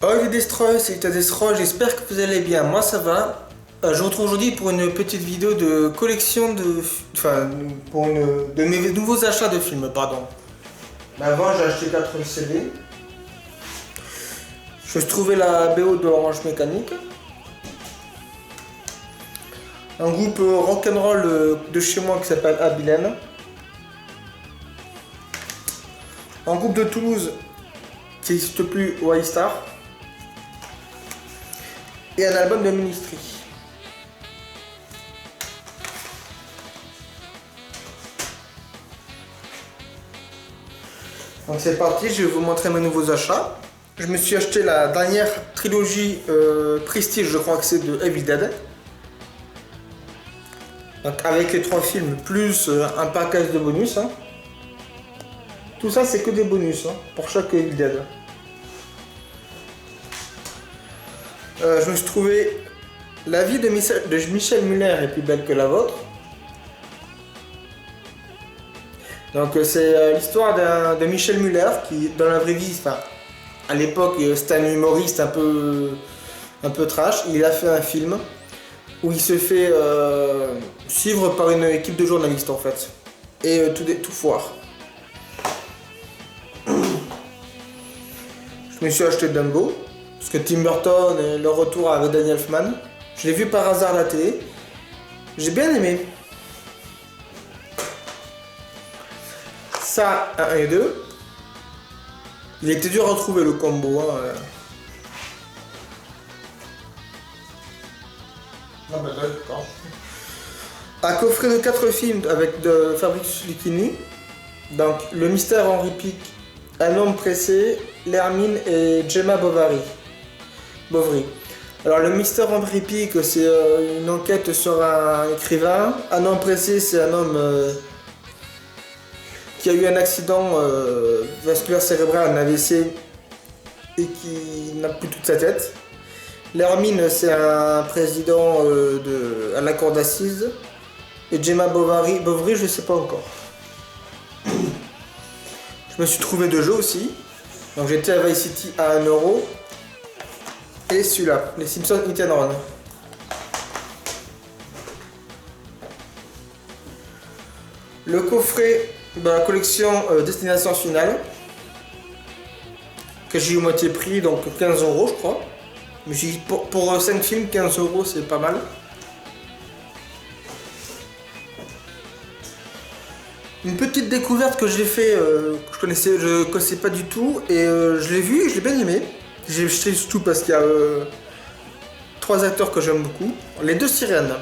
Oh les Destroy, c'est Destroy, j'espère que vous allez bien, moi ça va. Je vous retrouve aujourd'hui pour une petite vidéo de collection de... Enfin, de mes nouveaux achats de films, pardon. Mais avant j'ai acheté 4 CD. Je suis trouvé la BO de Orange Mécanique. Un groupe rock'n'roll de chez moi qui s'appelle Abilene. Un groupe de Toulouse qui n'existe plus, White Star. Et un album de Ministry. Donc c'est parti, je vais vous montrer mes nouveaux achats. Je me suis acheté la dernière trilogie Prestige, je crois que c'est de Evil Dead. Donc avec les 3 films, plus un package de bonus. Hein. Tout ça c'est que des bonus hein, pour chaque Evil Dead. Je me suis trouvé La vie de Michel Muller est plus belle que la vôtre. Donc c'est l'histoire de Michel Muller qui, dans la vraie vie, enfin, à l'époque c'était un humoriste un peu trash. Il a fait un film où il se fait suivre par une équipe de journalistes en fait. Et tout foire. Je me suis acheté Dumbo. Parce que Tim Burton et le retour avec Danny Elfman. Je l'ai vu par hasard à la télé. J'ai bien aimé. Ça, 1 et 2. Il était dur à trouver le combo. Hein. Ah bah d'accord. Un coffret de 4 films avec de Fabrice Lucchini. Donc, Le Mystère Henri Pic, Un homme pressé, L'Hermine et Gemma Bovary. Alors le mystère Henri Pic, c'est une enquête sur un écrivain. Un homme pressé, c'est un homme qui a eu un accident vasculaire cérébral, un AVC, et qui n'a plus toute sa tête. L'Hermine, c'est un président à la cour d'assises. Et Gemma Bovary, je sais pas encore. Je me suis trouvé 2 jeux aussi. Donc j'étais à Vice City à 1 €. Et celui-là, les Simpsons Hit and Run. Le coffret de la collection Destination Finale, que j'ai eu moitié prix, donc 15 € je crois. Mais j'ai dit pour 5 films, 15 € c'est pas mal. Une petite découverte que j'ai fait, que je connaissais pas du tout, et je l'ai vu et je l'ai bien aimé. J'ai acheté surtout parce qu'il y a 3 acteurs que j'aime beaucoup. Les 2 sirènes.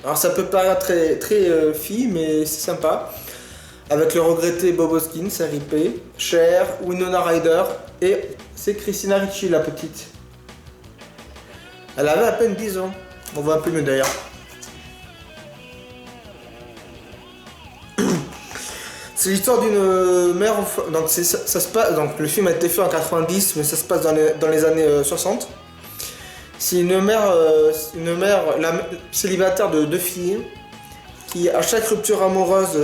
Alors ça peut paraître très fille, mais c'est sympa. Avec le regretté Bob Hoskins, RIP, Cher, Winona Ryder, et c'est Christina Ricci, la petite. Elle avait à peine 10 ans. On voit un peu mieux d'ailleurs. C'est l'histoire d'une mère. Donc, ça se passe. Donc, le film a été fait en 90, mais ça se passe dans les années 60. C'est une mère célibataire de 2 filles qui, à chaque rupture amoureuse,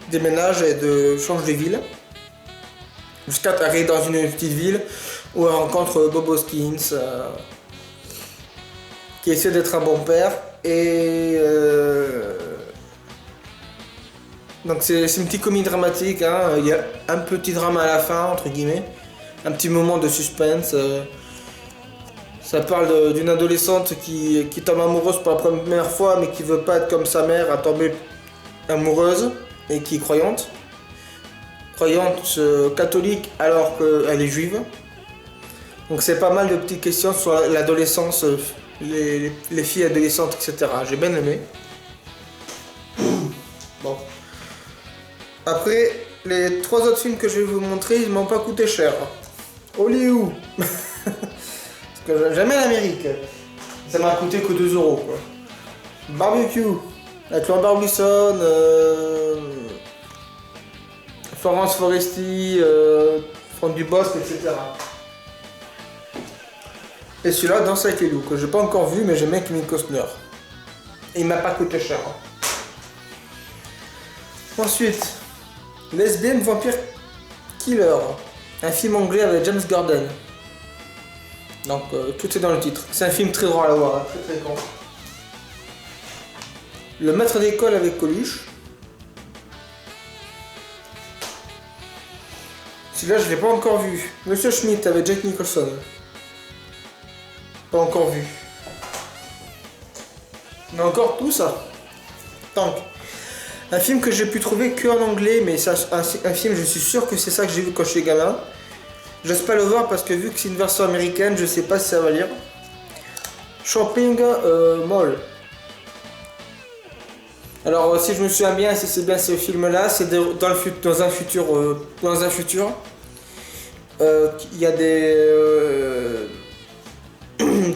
déménage et change de ville. Jusqu'à arriver dans une petite ville où elle rencontre Bob Hoskins, qui essaie d'être un bon père. Et. Donc c'est une petite comédie dramatique, hein. Il y a un petit drame à la fin, entre guillemets, un petit moment de suspense. Ça parle d'une adolescente qui tombe amoureuse pour la première fois, mais qui veut pas être comme sa mère, à tomber amoureuse, et qui est croyante. Croyante catholique alors qu'elle est juive. Donc c'est pas mal de petites questions sur l'adolescence, les filles adolescentes, etc. J'ai bien aimé. Bon. Après, les 3 autres films que je vais vous montrer, ils m'ont pas coûté cher. Hollywood. Parce que j'aime l'Amérique. Ça m'a coûté que 2 € quoi. Barbecue. Avec Lambert Wilson, Florence Foresti, Franck Dubosc, etc. Et celui-là, Danse avec les loups, que j'ai pas encore vu, mais j'aime bien Kevin Costner. Et il m'a pas coûté cher. Ensuite, Lesbian Vampire Killer, un film anglais avec James Gordon. Donc tout est dans le titre. C'est un film très drôle à voir, hein, très très con. Le maître d'école avec Coluche. Celui-là je l'ai pas encore vu. Monsieur Schmidt avec Jack Nicholson. Pas encore vu. On a encore tout ça. Donc, un film que j'ai pu trouver que en anglais, mais c'est un film, je suis sûr que c'est ça que j'ai vu quand je suis gamin. J'ose pas le voir parce que vu que c'est une version américaine, je sais pas si ça va lire. Shopping Mall. Alors si je me souviens bien, si c'est bien ce film-là, c'est dans un futur, il y a des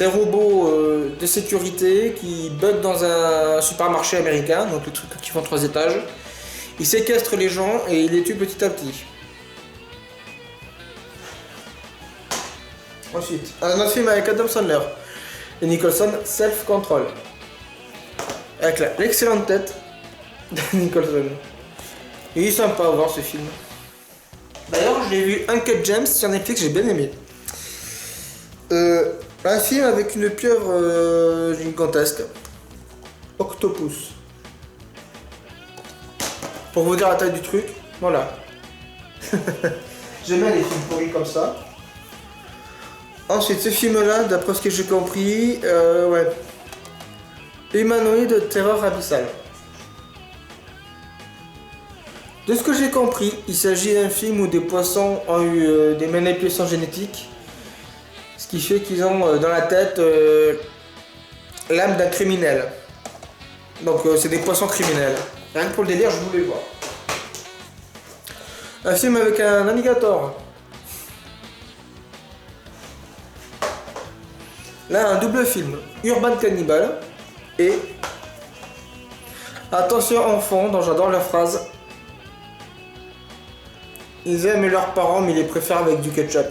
robots de sécurité qui bug dans un supermarché américain, donc les trucs qui font 3 étages. Ils séquestrent les gens et ils les tuent petit à petit. Ensuite, un autre film avec Adam Sandler et Nicholson, Self Control. Avec l'excellente tête de Nicholson. Il est sympa à voir ce film. D'ailleurs, j'ai vu Uncut Gems sur Netflix, j'ai bien aimé. Un film avec une pieuvre gigantesque. Octopus. Pour vous dire la taille du truc, voilà. J'aime bien les films pourris comme ça. Ensuite, ce film-là, d'après ce que j'ai compris, ouais. Humanoïde terreur abyssale. De ce que j'ai compris, il s'agit d'un film où des poissons ont eu des manipulations génétiques. Ce qui fait qu'ils ont dans la tête l'âme d'un criminel. Donc c'est des poissons criminels. Rien que pour le délire, je voulais voir. Un film avec un alligator. Là, un double film. Urban Cannibal et... Attention enfants, dont j'adore la phrase. Ils aiment leurs parents mais ils les préfèrent avec du ketchup.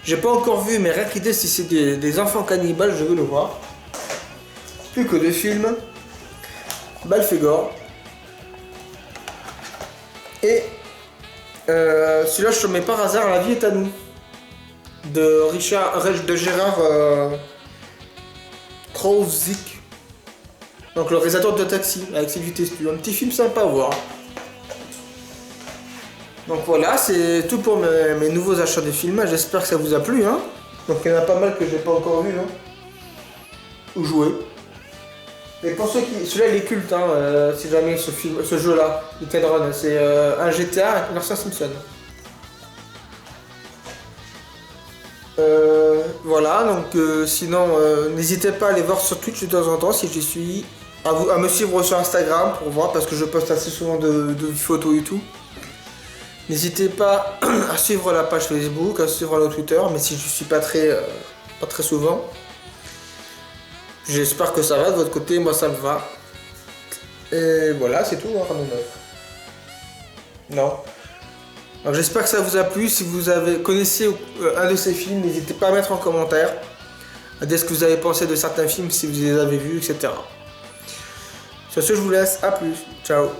J'ai pas encore vu, mais rien que l'idée, si c'est des enfants cannibales, je veux le voir. Plus que 2 films. Belphégor. Et celui-là, je te mets par hasard, La vie est à nous. De Gérard Krauzik. Donc le réalisateur de Taxi, avec Sylvie Testu. Un petit film sympa à voir. Donc voilà, c'est tout pour mes nouveaux achats de films. J'espère que ça vous a plu. Hein. Donc il y en a pas mal que j'ai pas encore vu. Hein. Ou joué. Et pour ceux qui... Celui-là il est culte, hein, si jamais ce jeu-là, Hit and Run. C'est un GTA avec une version Simpson. Voilà, donc sinon n'hésitez pas à aller voir sur Twitch de temps en temps si j'y suis. À me suivre sur Instagram pour voir parce que je poste assez souvent de photos et tout. N'hésitez pas à suivre la page Facebook, à suivre le Twitter, mais si je suis pas très souvent. J'espère que ça va de votre côté, moi ça me va. Et voilà, c'est tout, hein, rien de neuf. Non. Donc j'espère que ça vous a plu. Si vous connaissez un de ces films, n'hésitez pas à mettre en commentaire. À dire ce que vous avez pensé de certains films, si vous les avez vus, etc. Sur ce, je vous laisse. À plus. Ciao.